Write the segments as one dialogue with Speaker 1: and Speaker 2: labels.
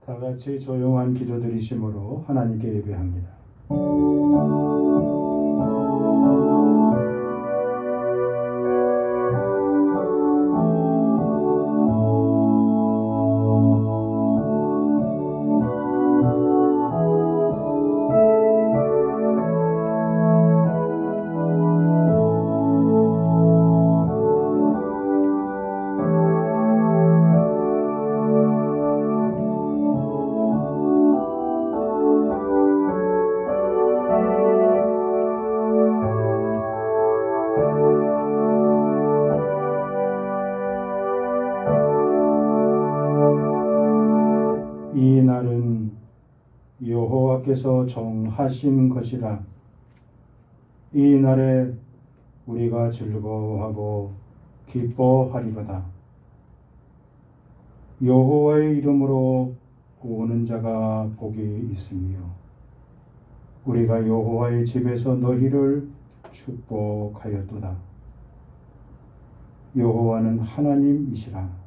Speaker 1: 다 같이 조용한 기도 드리심으로 하나님께 예배합니다. 이 날은 여호와께서 정하신 것이라. 이 날에 우리가 즐거워하고 기뻐하리로다. 여호와의 이름으로 오는 자가 복이 있으며 우리가 여호와의 집에서 너희를 축복하였도다. 여호와는 하나님이시라.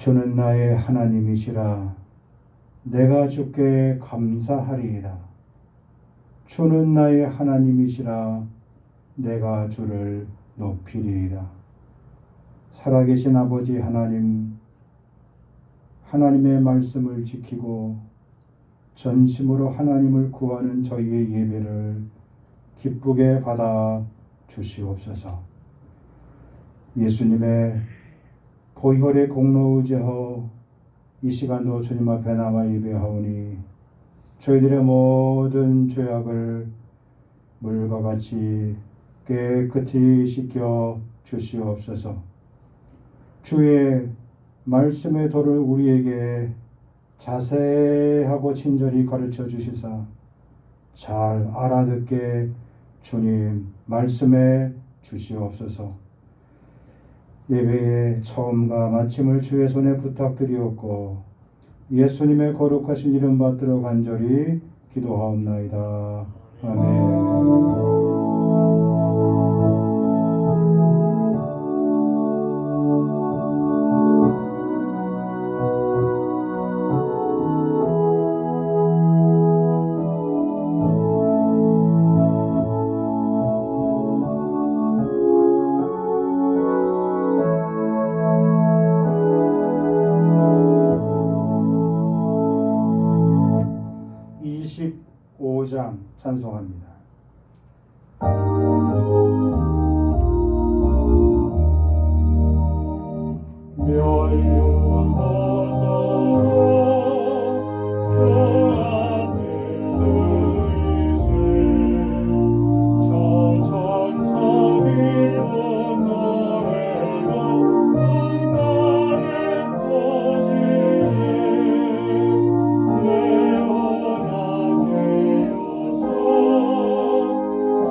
Speaker 1: 주는 나의 하나님이시라. 내가 주께 감사하리이다. 주는 나의 하나님이시라. 내가 주를 높이리이다. 살아계신 아버지 하나님, 하나님의 말씀을 지키고 전심으로 하나님을 구하는 저희의 예배를 기쁘게 받아 주시옵소서. 예수님의 보혈의 공로 의지하여 이 시간도 주님 앞에 나와 예배하오니 저희들의 모든 죄악을 물과 같이 깨끗이 씻겨 주시옵소서. 주의 말씀의 도를 우리에게 자세하고 친절히 가르쳐 주시사 잘 알아듣게 주님 말씀해 주시옵소서. 예배의 처음과 마침을 주의 손에 부탁드리옵고 예수님의 거룩하신 이름 받들어 간절히 기도하옵나이다. 아멘. 25장 찬송합니다. 멸류관 벗어서 주 앞에 들이세 천천석이 분노해가 문간에 퍼지네 레오나게 여서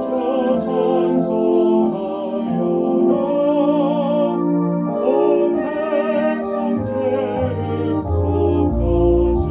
Speaker 1: 주 찬송하여라 온 백성 제립 속하신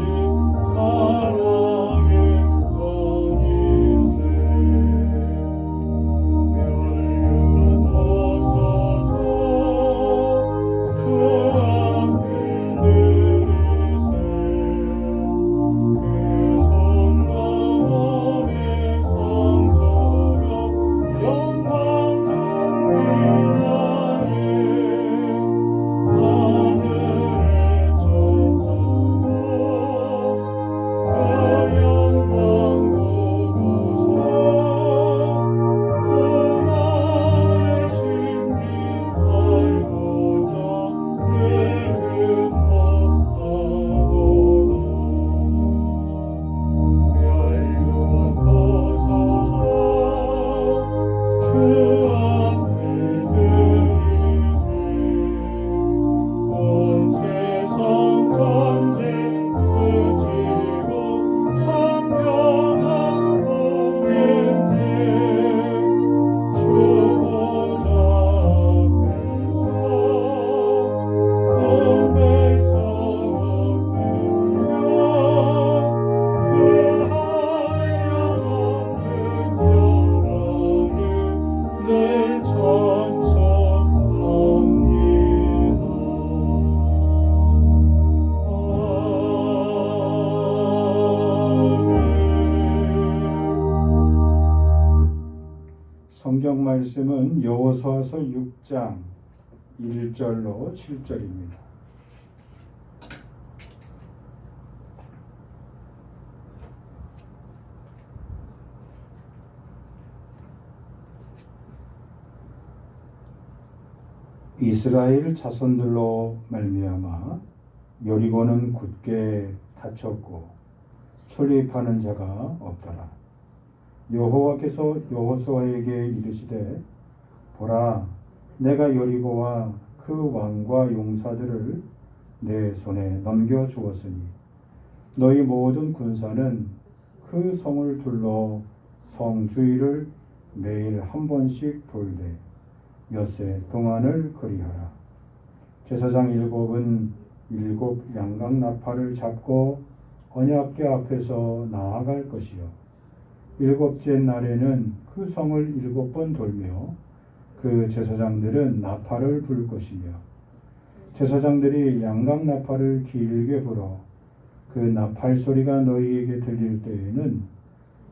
Speaker 1: 성경 말씀은 여호수아서 6장 1절로 7절입니다. 이스라엘 자손들로 말미암아 여리고는 굳게 닫혔고 출입하는 자가 없더라. 여호와께서 여호수아에게 이르시되 보라, 내가 여리고와 그 왕과 용사들을 내 손에 넘겨 주었으니 너희 모든 군사는 그 성을 둘러 성 주위를 매일 한 번씩 돌되 엿새 동안을 그리하라. 제사장 일곱은 일곱 양각 나팔을 잡고 언약궤 앞에서 나아갈 것이요 일곱째 날에는 그 성을 7번 돌며 그 제사장들은 나팔을 불 것이며 제사장들이 양각 나팔을 길게 불어 그 나팔 소리가 너희에게 들릴 때에는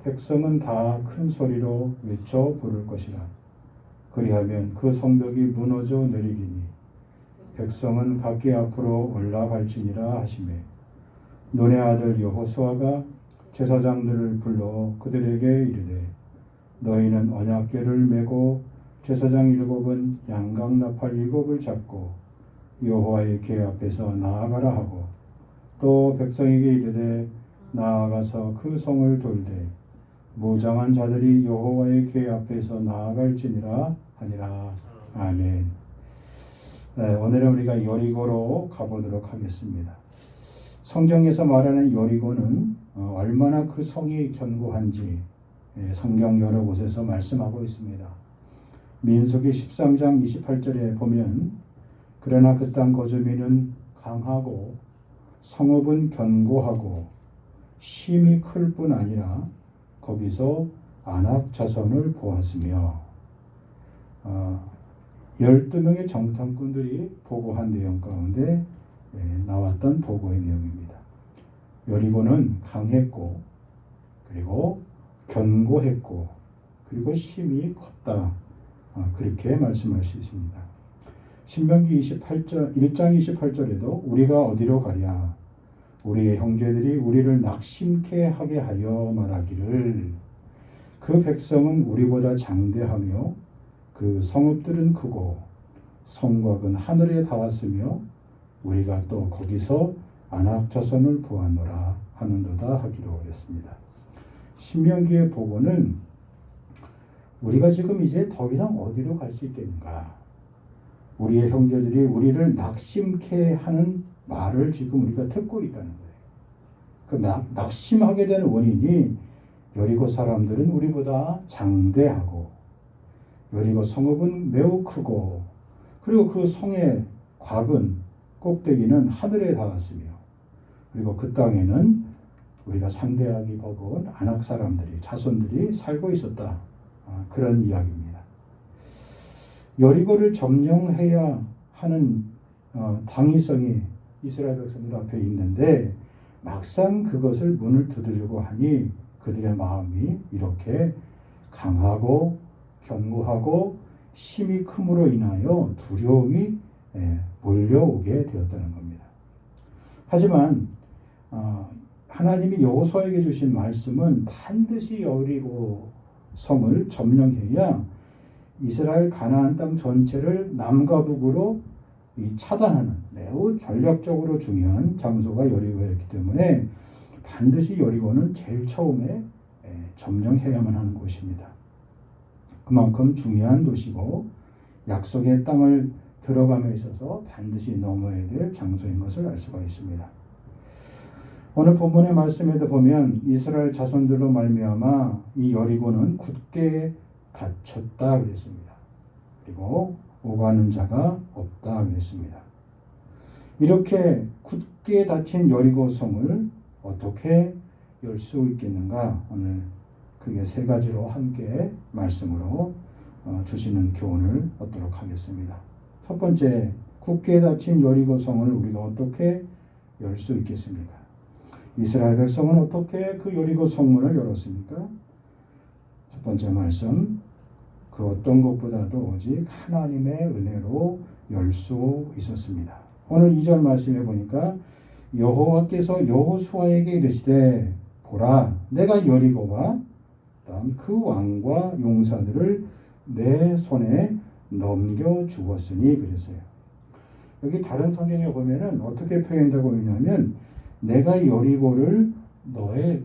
Speaker 1: 백성은 다 큰 소리로 외쳐 부를 것이라. 그리하면 그 성벽이 무너져 내리리니 백성은 각기 앞으로 올라갈지니라 하시매 눈의 아들 여호수아가 제사장들을 불러 그들에게 이르되 너희는 언약궤를 메고 제사장 7은 양각 나팔 7을 잡고 여호와의 궤 앞에서 나아가라 하고 또 백성에게 이르되 나아가서 그 성을 돌되 무장한 자들이 여호와의 궤 앞에서 나아갈지니라 하니라. 아멘. 네, 오늘은 우리가 여리고로 가보도록 하겠습니다. 성경에서 말하는 여리고는 얼마나 그 성이 견고한지 성경 여러 곳에서 말씀하고 있습니다. 민수기 13장 28절에 보면 그러나 그 땅 거주민은 강하고 성읍은 견고하고 심이 클 뿐 아니라 거기서 아낙 자손을 보았으며 12명의 정탐꾼들이 보고한 내용 가운데 나왔던 보고의 내용입니다. 여리고는 강했고 그리고 견고했고 그리고 힘이 컸다. 그렇게 말씀할 수 있습니다. 신명기 1장 28절에도 우리가 어디로 가랴? 우리의 형제들이 우리를 낙심케 하게 하여 말하기를 그 백성은 우리보다 장대하며 그 성읍들은 크고 성곽은 하늘에 닿았으며 우리가 또 거기서 아낙 자손을 보았노라 하는도다 하기로 했습니다. 신명기의 보고는 우리가 지금 이제 더 이상 어디로 갈 수 있겠는가? 우리의 형제들이 우리를 낙심케 하는 말을 지금 우리가 듣고 있다는 거예요. 그 낙심하게 된 원인이 여리고 사람들은 우리보다 장대하고 여리고 성읍은 매우 크고 그리고 그 성의 곽은 꼭대기는 하늘에 닿았으며 그리고 그 땅에는 우리가 상대하기 버거운 아낙 사람들이 자손들이 살고 있었다. 그런 이야기입니다. 여리고를 점령해야 하는 당위성이 이스라엘 백성들 앞에 있는데 막상 그것을 문을 두드리고 하니 그들의 마음이 이렇게 강하고 견고하고 힘이 큼으로 인하여 두려움이 몰려오게 되었다는 겁니다. 하지만 하나님이 여호수아에게 주신 말씀은 반드시 여리고 성을 점령해야 이스라엘 가나안 땅 전체를 남과 북으로 차단하는 매우 전략적으로 중요한 장소가 여리고였기 때문에 반드시 여리고는 제일 처음에 점령해야만 하는 곳입니다. 그만큼 중요한 도시고 약속의 땅을 들어감에 있어서 반드시 넘어야 될 장소인 것을 알 수가 있습니다. 오늘 본문의 말씀에도 보면 이스라엘 자손들로 말미암아 이 여리고는 굳게 닫혔다 그랬습니다. 그리고 오가는 자가 없다 그랬습니다. 이렇게 굳게 닫힌 여리고 성을 어떻게 열 수 있겠는가? 오늘 크게 3가지로 함께 말씀으로 주시는 교훈을 얻도록 하겠습니다. 첫 번째, 굳게 닫힌 여리고 성을 우리가 어떻게 열 수 있겠습니까? 이스라엘 백성은 어떻게 그 여리고 성문을 열었습니까? 첫 번째 말씀, 그 어떤 것보다도 오직 하나님의 은혜로 열 수 있었습니다. 오늘 2절 말씀해 보니까 여호와께서 여호수아에게 이르시되 보라 내가 여리고와 다음 그 왕과 용사들을 내 손에 넘겨 주었으니 그랬어요. 여기 다른 성경에 보면은 어떻게 표현되고 있냐면 내가 여리고를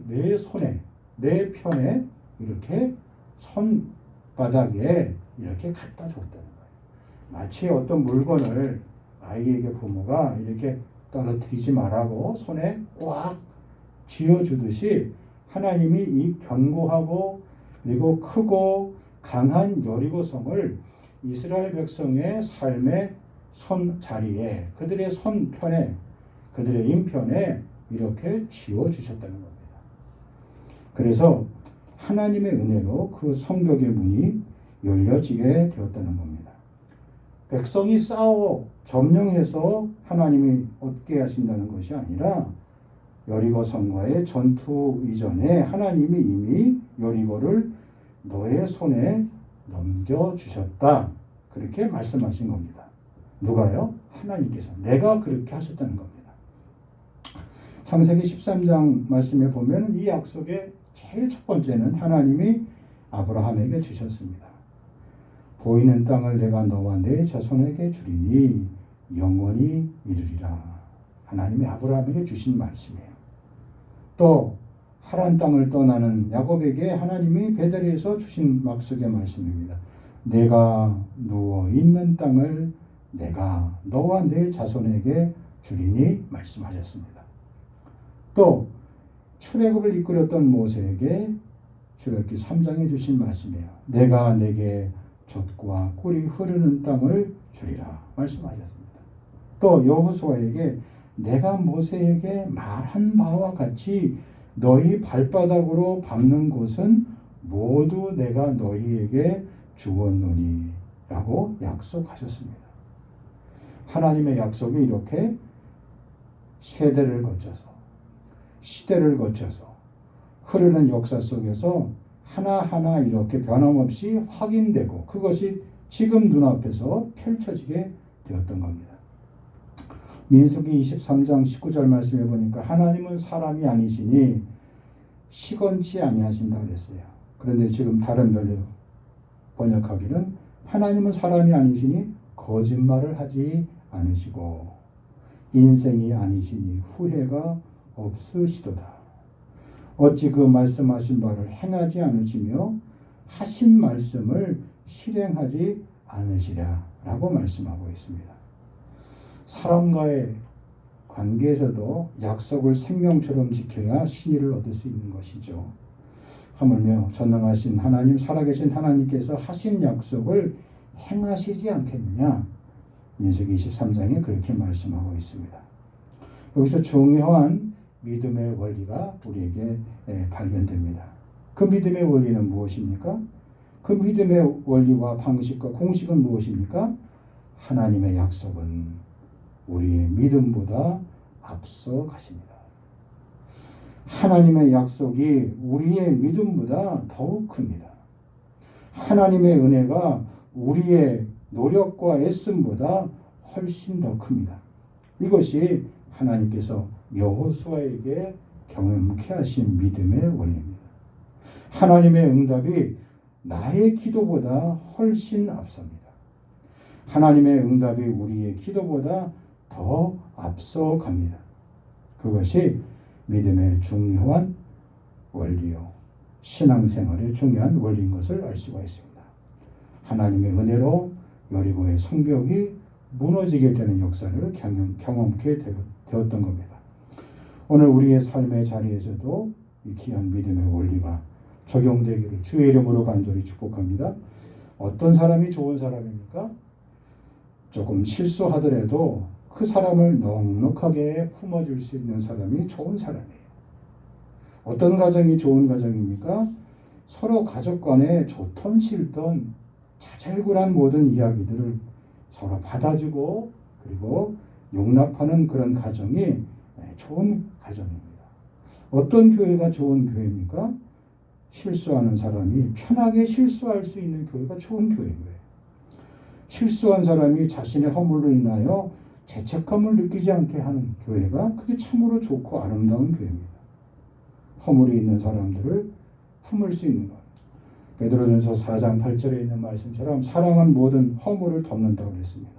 Speaker 1: 내 손에 내 편에 이렇게 손바닥에 이렇게 갖다 줬다는 거예요. 마치 어떤 물건을 아이에게 부모가 이렇게 떨어뜨리지 말라고 손에 꽉 쥐어주듯이 하나님이 이 견고하고 그리고 크고 강한 여리고성을 이스라엘 백성의 삶의 손 자리에 그들의 손편에 그들의 인편에 이렇게 쥐어주셨다는 겁니다. 그래서 하나님의 은혜로 그 성벽의 문이 열려지게 되었다는 겁니다. 백성이 싸워 점령해서 하나님이 얻게 하신다는 것이 아니라 여리고 성과의 전투 이전에 하나님이 이미 여리고를 너의 손에 넘겨주셨다. 그렇게 말씀하신 겁니다. 누가요? 하나님께서. 내가 그렇게 하셨다는 겁니다. 창세기 13장 말씀에 보면 이 약속의 제일 첫 번째는 하나님이 아브라함에게 주셨습니다. 보이는 땅을 내가 너와 내 자손에게 주리니 영원히 이르리라. 하나님이 아브라함에게 주신 말씀이에요. 또 하란 땅을 떠나는 야곱에게 하나님이 베델에서 주신 약속의 말씀입니다. 내가 누워 있는 땅을 내가 너와 내 자손에게 주리니 말씀하셨습니다. 또 출애굽을 이끌었던 모세에게 출애굽기 3장에 주신 말씀이에요. 내가 내게 젖과 꿀이 흐르는 땅을 주리라 말씀하셨습니다. 또 여호수아에게 내가 모세에게 말한 바와 같이 너희 발바닥으로 밟는 곳은 모두 내가 너희에게 주었노니 라고 약속하셨습니다. 하나님의 약속이 이렇게 세대를 거쳐서 시대를 거쳐서 흐르는 역사 속에서 하나하나 이렇게 변함없이 확인되고 그것이 지금 눈앞에서 펼쳐지게 되었던 겁니다. 민수기 23장 19절 말씀해 보니까 하나님은 사람이 아니시니 시건치 아니하신다 그랬어요. 그런데 지금 다른 번역하기는 하나님은 사람이 아니시니 거짓말을 하지 않으시고 인생이 아니시니 후회가 없으시도다. 어찌 그 말씀하신 바를 행하지 않으시며 하신 말씀을 실행하지 않으시랴 라고 말씀하고 있습니다. 사람과의 관계에서도 약속을 생명처럼 지켜야 신의를 얻을 수 있는 것이죠. 하물며 전능하신 하나님, 살아계신 하나님께서 하신 약속을 행하시지 않겠느냐? 민수기 23장에 그렇게 말씀하고 있습니다. 여기서 중요한 믿음의 원리가 우리에게 발견됩니다. 그 믿음의 원리는 무엇입니까? 그 믿음의 원리와 방식과 공식은 무엇입니까? 하나님의 약속은 우리의 믿음보다 앞서 가십니다. 하나님의 약속이 우리의 믿음보다 더욱 큽니다. 하나님의 은혜가 우리의 노력과 애씀보다 훨씬 더 큽니다. 이것이 하나님께서 여호수아에게 경험케 하신 믿음의 원리입니다. 하나님의 응답이 나의 기도보다 훨씬 앞섭니다. 하나님의 응답이 우리의 기도보다 더 앞서 갑니다. 그것이 믿음의 중요한 원리요. 신앙생활의 중요한 원리인 것을 알 수가 있습니다. 하나님의 은혜로 여리고의 성벽이 무너지게 되는 역사를 경험케 되었던 겁니다. 오늘 우리의 삶의 자리에서도 이 귀한 믿음의 원리가 적용되기를 주의 이름으로 간절히 축복합니다. 어떤 사람이 좋은 사람입니까? 조금 실수하더라도 그 사람을 넉넉하게 품어줄 수 있는 사람이 좋은 사람이에요. 어떤 가정이 좋은 가정입니까? 서로 가족 간에 좋던 싫던 자잘구란 모든 이야기들을 서로 받아주고 그리고 용납하는 그런 가정이 좋은 가정입니다. 어떤 교회가 좋은 교회입니까? 실수하는 사람이 편하게 실수할 수 있는 교회가 좋은 교회인 거예요. 실수한 사람이 자신의 허물로 인하여 죄책감을 느끼지 않게 하는 교회가 그게 참으로 좋고 아름다운 교회입니다. 허물이 있는 사람들을 품을 수 있는 것. 베드로전서 4장 8절에 있는 말씀처럼 사랑은 모든 허물을 덮는다고 그랬습니다.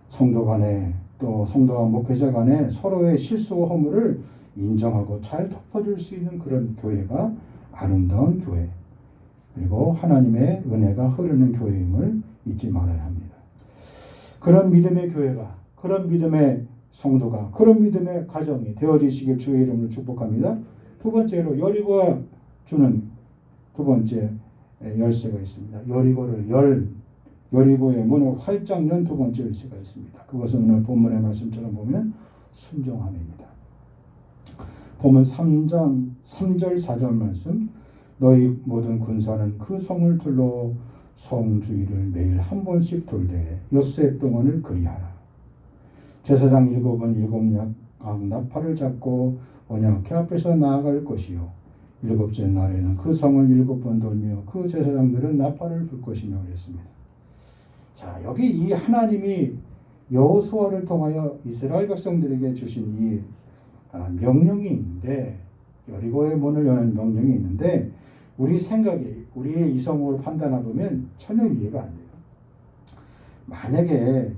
Speaker 1: 성도 간에 또 성도와 목회자 간에 서로의 실수와 허물을 인정하고 잘 덮어줄 수 있는 그런 교회가 아름다운 교회, 그리고 하나님의 은혜가 흐르는 교회임을 잊지 말아야 합니다. 그런 믿음의 교회가, 그런 믿음의 성도가, 그런 믿음의 가정이 되어지시길 주의 이름으로 축복합니다. 두 번째로 여리고가 주는 두 번째 열쇠가 있습니다. 여리고의 문을 활짝 연 두 번째 열쇠가 있습니다. 그것은 오늘 본문의 말씀처럼 보면 순종함입니다. 보면 3장 3절 4절 말씀, 너희 모든 군사는 그 성을 둘러 성 주위를 매일 한 번씩 돌되 엿새 동안을 그리하라. 제사장 7은 7약 나팔을 잡고 언약궤 앞에서 나아갈 것이요 7째 날에는 그 성을 7번 돌며 그 제사장들은 나팔을 불 것이며 그랬습니다. 자, 여기 이 하나님이 여호수아를 통하여 이스라엘 백성들에게 주신 이 명령이 있는데, 여리고의 문을 여는 명령이 있는데 우리 생각에, 우리의 이성으로 판단해보면 전혀 이해가 안 돼요. 만약에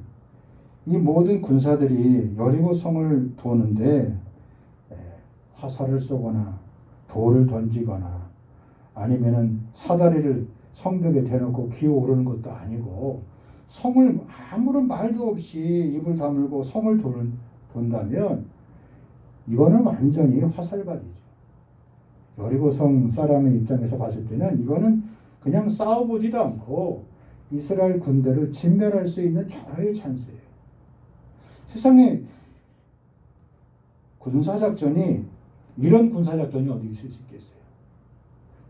Speaker 1: 이 모든 군사들이 여리고 성을 도는데 화살을 쏘거나 돌을 던지거나 아니면은 사다리를 성벽에 대놓고 기어오르는 것도 아니고 성을 아무런 말도 없이 입을 다물고 성을 돈다면 이거는 완전히 화살발이죠. 여리고성 사람의 입장에서 봤을 때는 이거는 그냥 싸워보지도 않고 이스라엘 군대를 진멸할 수 있는 절호의 찬스예요. 세상에 군사작전이, 이런 군사작전이 어디 있을 수 있겠어요.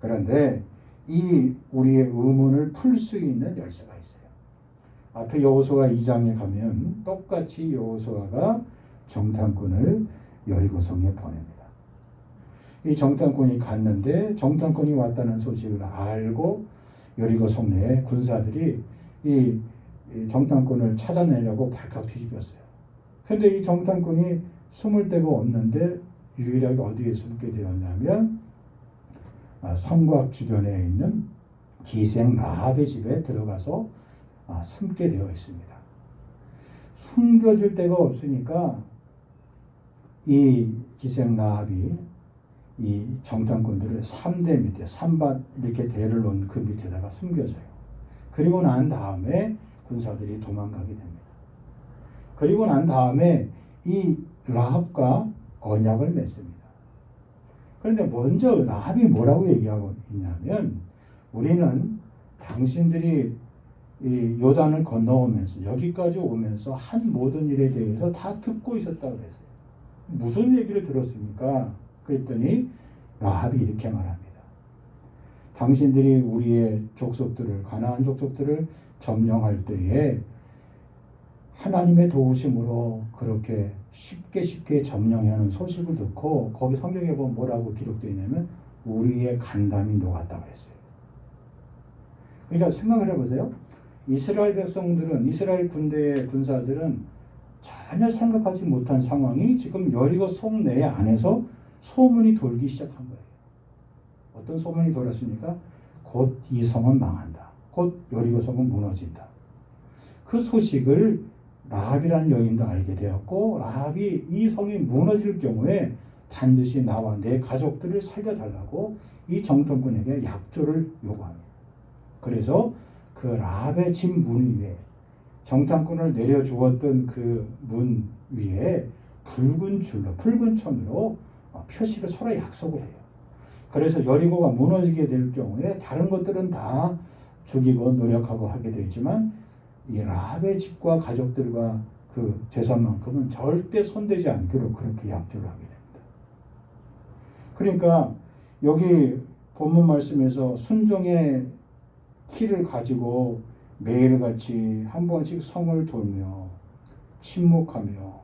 Speaker 1: 그런데 이 우리의 의문을 풀 수 있는 열쇠가 있어요. 앞에 여호수아 2장에 가면 똑같이 여호수아가 정탐꾼을 여리고성에 보냅니다. 이 정탐꾼이 갔는데 정탐꾼이 왔다는 소식을 알고 여리고성 내에 군사들이 이 정탐꾼을 찾아내려고 발칵 뒤집었어요. 근데 이 정탐꾼이 숨을 데가 없는데 유일하게 어디에 숨게 되었냐면 성곽 주변에 있는 기생 라합의 집에 들어가서 숨게 되어 있습니다. 숨겨줄 데가 없으니까 이 기생 라합이 이 정탐꾼들을 3대 밑에, 산밭 이렇게 대를 놓은 그 밑에다가 숨겨져요. 그리고 난 다음에 군사들이 도망가게 됩니다. 그리고 난 다음에 이 라합과 언약을 맺습니다. 그런데 먼저 라합이 뭐라고 얘기하고 있냐면, 우리는 당신들이 이 요단을 건너오면서 여기까지 오면서 한 모든 일에 대해서 다 듣고 있었다고 그랬어요. 무슨 얘기를 들었습니까? 그랬더니 라합이 이렇게 말합니다. 당신들이 우리의 족속들을, 가나안 족속들을 점령할 때에 하나님의 도우심으로 그렇게 쉽게 점령하는 소식을 듣고, 거기 성경에 보면 뭐라고 기록되어 있냐면 우리의 간담이 녹았다고 했어요. 그러니까 생각을 해보세요. 이스라엘 백성들은, 이스라엘 군대의 군사들은 전혀 생각하지 못한 상황이 지금 여리고 성 내 안에서 소문이 돌기 시작한 거예요. 어떤 소문이 돌았습니까? 곧 이 성은 망한다. 곧 여리고 성은 무너진다. 그 소식을 라합이라는 여인도 알게 되었고, 라합이 이 성이 무너질 경우에 반드시 나와 내 가족들을 살려달라고 이 정탐꾼에게 약조를 요구합니다. 그래서 그 라합의 집 문 위에, 정탐꾼을 내려주었던 그 문 위에 붉은 줄로, 붉은 천으로 표시를 서로 약속을 해요. 그래서 여리고가 무너지게 될 경우에 다른 것들은 다 죽이고 노력하고 하게 되지만 이 라합의 집과 가족들과 그 재산만큼은 절대 손대지 않기로 그렇게 약조를 하게 됩니다. 그러니까 여기 본문 말씀에서 순종의 키를 가지고 매일같이 한 번씩 성을 돌며 침묵하며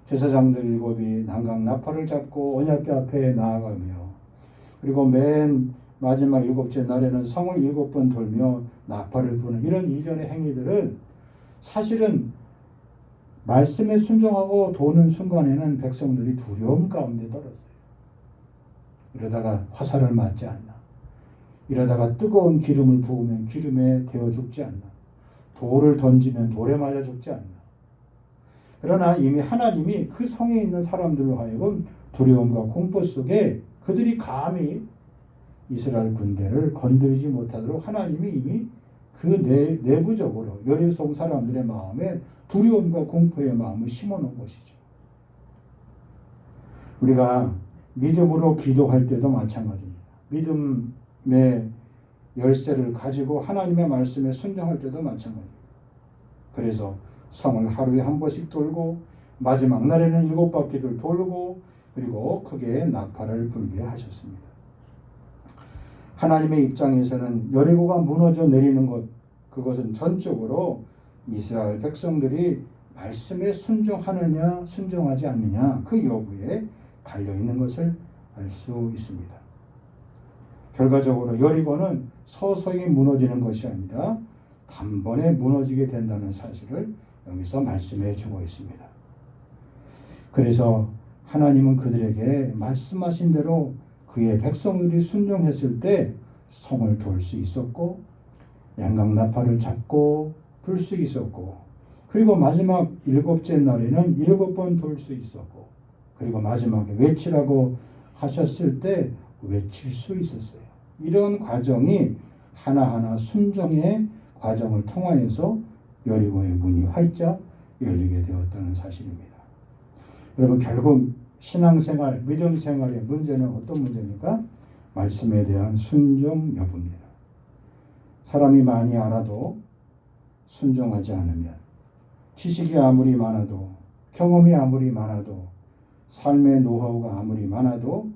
Speaker 1: 제사장들 7이 난강 나팔을 잡고 언약궤 앞에 나아가며 그리고 맨 마지막 7째 날에는 성을 7번 돌며 나팔을 부는 이런 일련의 행위들은 사실은 말씀에 순종하고 도는 순간에는 백성들이 두려움 가운데 떨었어요. 이러다가 화살을 맞지 않나, 이러다가 뜨거운 기름을 부으면 기름에 데워 죽지 않나, 돌을 던지면 돌에 맞아 죽지 않나. 그러나 이미 하나님이 그 성에 있는 사람들로 하여금 두려움과 공포 속에 그들이 감히 이스라엘 군대를 건드리지 못하도록 하나님이 이미 그 내부적으로 여리고 사람들의 마음에 두려움과 공포의 마음을 심어놓은 것이죠. 우리가 믿음으로 기도할 때도 마찬가지입니다. 믿음의 열쇠를 가지고 하나님의 말씀에 순종할 때도 마찬가지입니다. 그래서 성을 하루에 한 번씩 돌고 마지막 날에는 7바퀴를 돌고 그리고 크게 나팔을 불게 하셨습니다. 하나님의 입장에서는 여리고가 무너져 내리는 것, 그것은 전적으로 이스라엘 백성들이 말씀에 순종하느냐 순종하지 않느냐 그 여부에 달려있는 것을 알 수 있습니다. 결과적으로 여리고는 서서히 무너지는 것이 아니라 단번에 무너지게 된다는 사실을 여기서 말씀해 주고 있습니다. 그래서 하나님은 그들에게 말씀하신 대로 그의 백성들이 순종했을 때 성을 돌 수 있었고 양강나팔을 잡고 불 수 있었고 그리고 마지막 7째 날에는 7번 돌 수 있었고 그리고 마지막에 외치라고 하셨을 때 외칠 수 있었어요. 이런 과정이 하나하나 순종의 과정을 통하여서 여리고의 문이 활짝 열리게 되었다는 사실입니다. 여러분 결국 신앙생활, 믿음생활의 문제는 어떤 문제입니까? 말씀에 대한 순종 여부입니다. 사람이 많이 알아도 순종하지 않으면 지식이 아무리 많아도 경험이 아무리 많아도 삶의 노하우가 아무리 많아도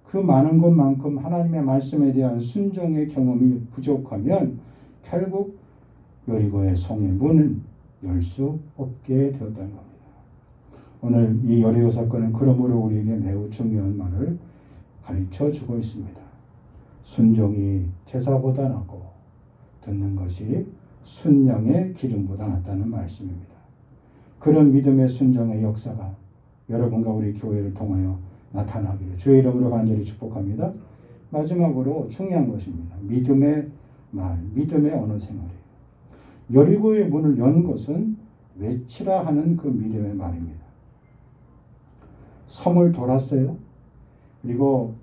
Speaker 1: 그 많은 것만큼 하나님의 말씀에 대한 순종의 경험이 부족하면 결국 여리고의 성의 문은 열 수 없게 되었다는 겁니다. 오늘 이 여리고 사건은 그러므로 우리에게 매우 중요한 말을 가르쳐 주고 있습니다. 순종이 제사보다 낫고 듣는 것이 순양의 기름보다 낫다는 말씀입니다. 그런 믿음의 순종의 역사가 여러분과 우리 교회를 통하여 나타나기를 주의 이름으로 간절히 축복합니다. 마지막으로 중요한 것입니다. 믿음의 말, 믿음의 언어 생활이에요. 여리고의 문을 연 것은 외치라 하는 그 믿음의 말입니다. 성을 돌았어요. 그리고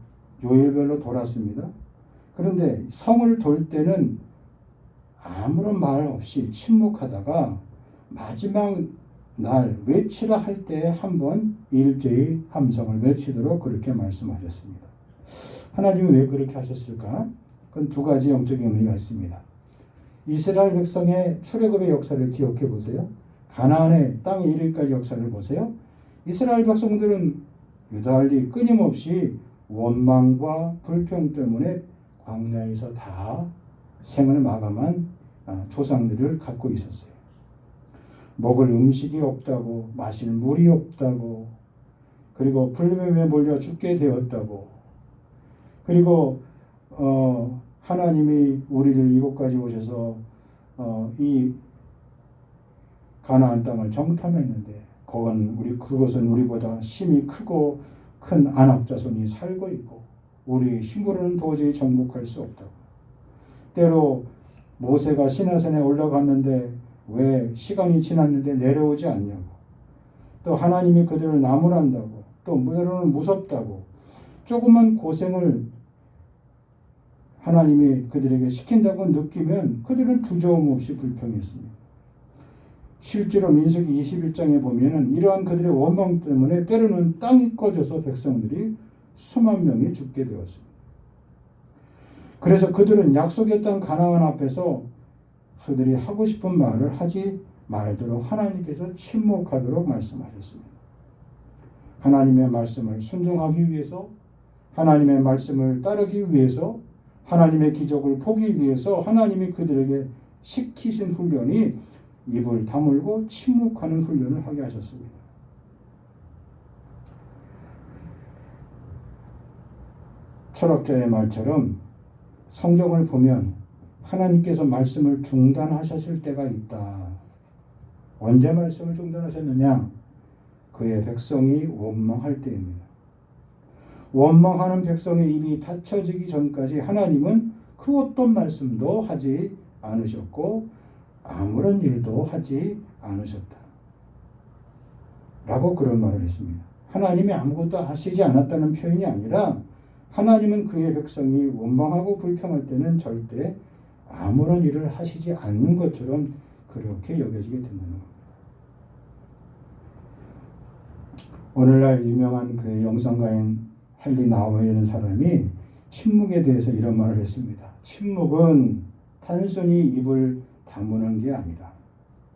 Speaker 1: 요일별로 돌았습니다. 그런데 성을 돌 때는 아무런 말 없이 침묵하다가 마지막 날 외치라 할 때 한번 일제히 함성을 외치도록 그렇게 말씀하셨습니다. 하나님이 왜 그렇게 하셨을까? 그건 두 가지 영적인 의미가 있습니다. 이스라엘 백성의 출애굽의 역사를 기억해 보세요. 가나안의 땅에 이르기까지 역사를 보세요. 이스라엘 백성들은 유달리 끊임없이 원망과 불평 때문에 광야에서 다 생을 마감한 조상들을 갖고 있었어요. 먹을 음식이 없다고, 마실 물이 없다고, 그리고 불뱀에 몰려 죽게 되었다고, 그리고 하나님이 우리를 이곳까지 오셔서 이 가나안 땅을 정탐했는데 그것은 우리보다 심히 크고 큰 아낙 자손이 살고 있고 우리의 힘으로는 도저히 정복할 수 없다고. 때로 모세가 시내산에 올라갔는데 왜 시간이 지났는데 내려오지 않냐고. 또 하나님이 그들을 나무란다고. 또 때로는 무섭다고. 조그만 고생을 하나님이 그들에게 시킨다고 느끼면 그들은 두려움 없이 불평했습니다. 실제로 민수기 21장에 보면은 이러한 그들의 원망 때문에 때로는 땅이 꺼져서 백성들이 수만 명이 죽게 되었습니다. 그래서 그들은 약속의 땅 가나안 앞에서 그들이 하고 싶은 말을 하지 말도록 하나님께서 침묵하도록 말씀하셨습니다. 하나님의 말씀을 순종하기 위해서, 하나님의 말씀을 따르기 위해서, 하나님의 기적을 보기 위해서 하나님이 그들에게 시키신 훈련이 입을 다물고 침묵하는 훈련을 하게 하셨습니다. 철학자의 말처럼 성경을 보면 하나님께서 말씀을 중단하셨을 때가 있다. 언제 말씀을 중단하셨느냐? 그의 백성이 원망할 때입니다. 원망하는 백성의 입이 닫혀지기 전까지 하나님은 그 어떤 말씀도 하지 않으셨고 아무런 일도 하지 않으셨다. 라고 그런 말을 했습니다. 하나님이 아무것도 하시지 않았다는 표현이 아니라 하나님은 그의 백성이 원망하고 불평할 때는 절대 아무런 일을 하시지 않는 것처럼 그렇게 여겨지게 된다는 겁니다. 오늘날 유명한 그 영상가인 헨리 나우어라는 사람이 침묵에 대해서 이런 말을 했습니다. 침묵은 단순히 입을 다무는 게 아니라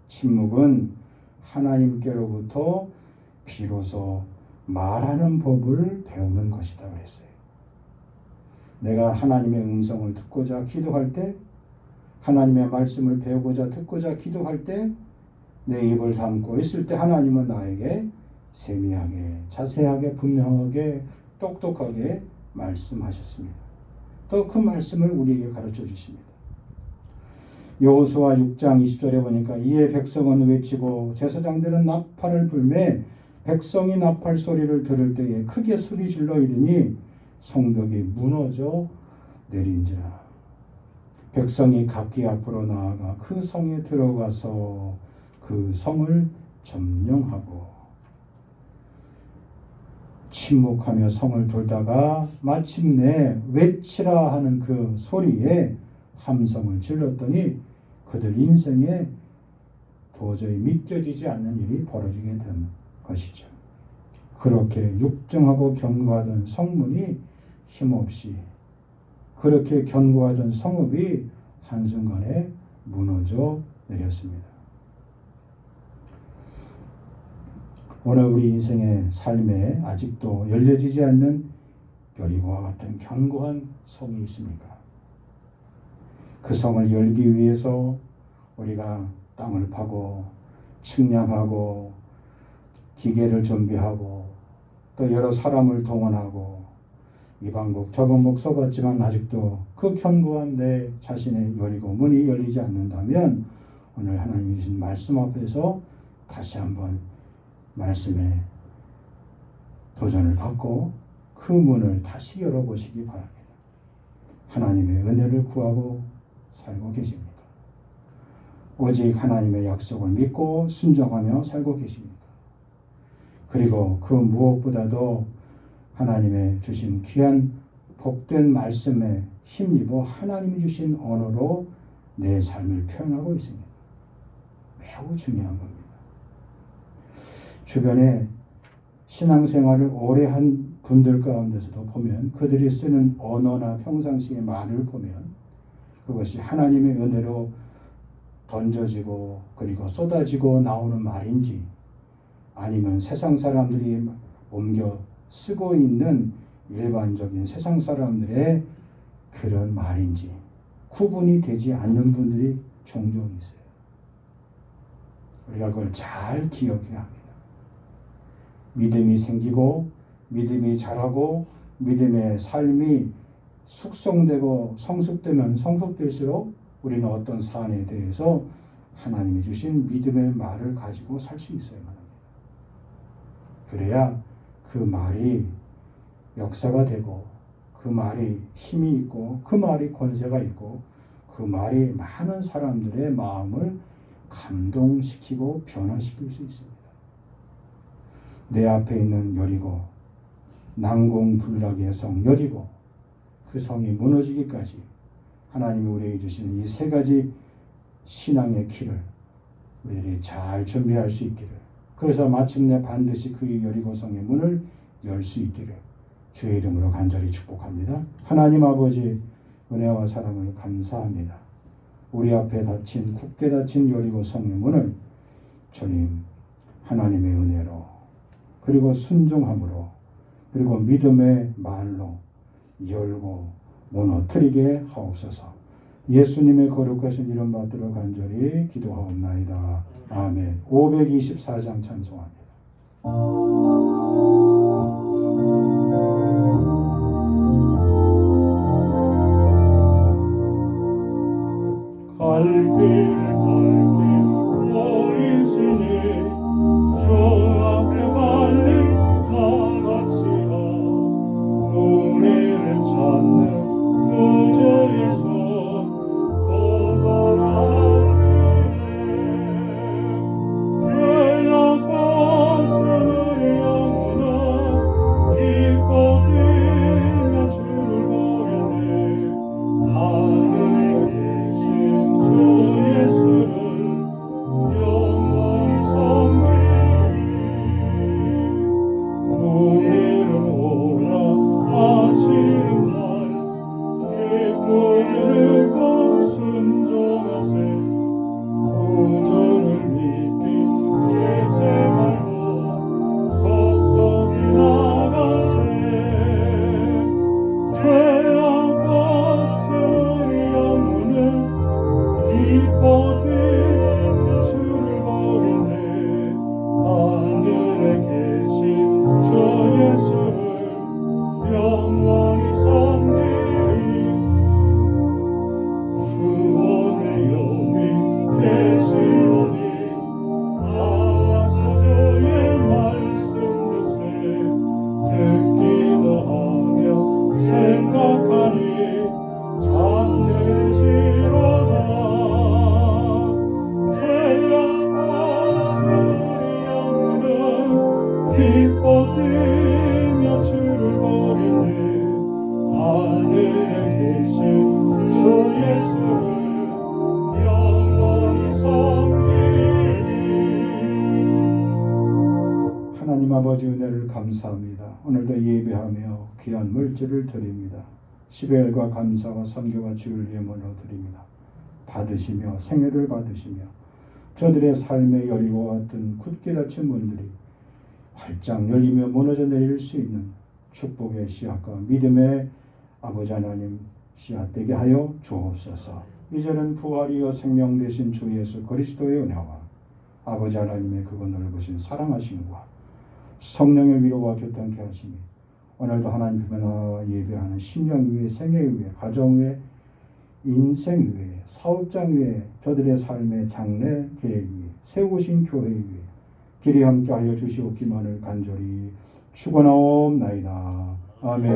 Speaker 1: 침묵은 하나님께로부터 비로소 말하는 법을 배우는 것이다 그랬어요. 내가 하나님의 음성을 듣고자 기도할 때, 하나님의 말씀을 배우고자 듣고자 기도할 때, 내 입을 담고 있을 때 하나님은 나에게 세미하게, 자세하게, 분명하게, 똑똑하게 말씀하셨습니다. 또 그 말씀을 우리에게 가르쳐 주십니다. 여호수아 6장 20절에 보니까 이에 백성은 외치고 제사장들은 나팔을 불매 백성이 나팔 소리를 들을 때에 크게 소리질러 이르니 성벽이 무너져 내린지라. 백성이 각기 앞으로 나아가 그 성에 들어가서 그 성을 점령하고 침묵하며 성을 돌다가 마침내 외치라 하는 그 소리에 함성을 질렀더니 그들 인생에 도저히 믿겨지지 않는 일이 벌어지게 된 것이죠. 그렇게 육정하고 견고하던 성문이 힘없이, 그렇게 견고하던 성읍이 한순간에 무너져 내렸습니다. 오늘 우리 인생의 삶에 아직도 열려지지 않는 여리고와 같은 견고한 성이 있습니까? 그 성을 열기 위해서 우리가 땅을 파고 측량하고 기계를 준비하고 또 여러 사람을 동원하고 이 방법 저 방법 써봤지만 아직도 그 견고한 내 자신의 여리고 문이 열리지 않는다면 오늘 하나님이 주신 말씀 앞에서 다시 한번 말씀에 도전을 받고 그 문을 다시 열어보시기 바랍니다. 하나님의 은혜를 구하고 살고 계십니까? 오직 하나님의 약속을 믿고 순종하며 살고 계십니까? 그리고 그 무엇보다도 하나님의 주신 귀한 복된 말씀에 힘입어 하나님이 주신 언어로 내 삶을 표현하고 있습니다. 매우 중요한 겁니다. 주변에 신앙생활을 오래 한 분들 가운데서도 보면 그들이 쓰는 언어나 평상시의 말을 보면 그것이 하나님의 은혜로 던져지고 그리고 쏟아지고 나오는 말인지 아니면 세상 사람들이 옮겨 쓰고 있는 일반적인 세상 사람들의 그런 말인지 구분이 되지 않는 분들이 종종 있어요. 우리가 그걸 잘 기억해야 합니다. 믿음이 생기고 믿음이 자라고 믿음의 삶이 숙성되고 성숙되면 성숙될수록 우리는 어떤 사안에 대해서 하나님이 주신 믿음의 말을 가지고 살 수 있어야만 합니다. 그래야 그 말이 역사가 되고 그 말이 힘이 있고 그 말이 권세가 있고 그 말이 많은 사람들의 마음을 감동시키고 변화시킬 수 있습니다. 내 앞에 있는 여리고, 난공불락의 성 여리고, 그 성이 무너지기까지 하나님이 우리에게 주시는 이 세 가지 신앙의 길을 우리들이 잘 준비할 수 있기를, 그래서 마침내 반드시 그 여리고 성의 문을 열 수 있기를 주의 이름으로 간절히 축복합니다. 하나님 아버지 은혜와 사랑을 감사합니다. 우리 앞에 닫힌 굳게 닫힌 여리고 성의 문을 주님 하나님의 은혜로 그리고 순종함으로 그리고 믿음의 말로 열고 무너뜨리게 하옵소서. 예수님의 거룩하신 이름 받들어 간절히 기도하옵나이다. 아멘. 524장 찬송합니다. 기뻐 뛰며 주를 보겠네. 하늘에 계신 주 예수를 영원히 섬기리. 하나님 아버지 은혜를 감사합니다. 오늘도 예배하며 귀한 물질을 드립니다. 시벨과 감사와 선교와 주를 예물로 드립니다. 받으시며 생애를 받으시며 저들의 삶의 여리고와 같은 굳게 닫힌 문들이 활짝 열리며 무너져 내릴 수 있는 축복의 씨앗과 믿음의 아버지 하나님 씨앗 되게 하여 주옵소서. 이제는 부활이여 생명 되신 주 예수 그리스도의 은혜와 아버지 하나님의 그거 넓으신 사랑하심과 성령의 위로와 교통케 하심이 오늘도 하나님 편에 예배하는 심령 위에 생애 위에 가정 위에 인생 위에 사업장 위에 저들의 삶의 장래 계획 위에 세우신 교회 위에 길이 함께하여 주시옵기만을 간절히 축원하옵나이다. 아멘.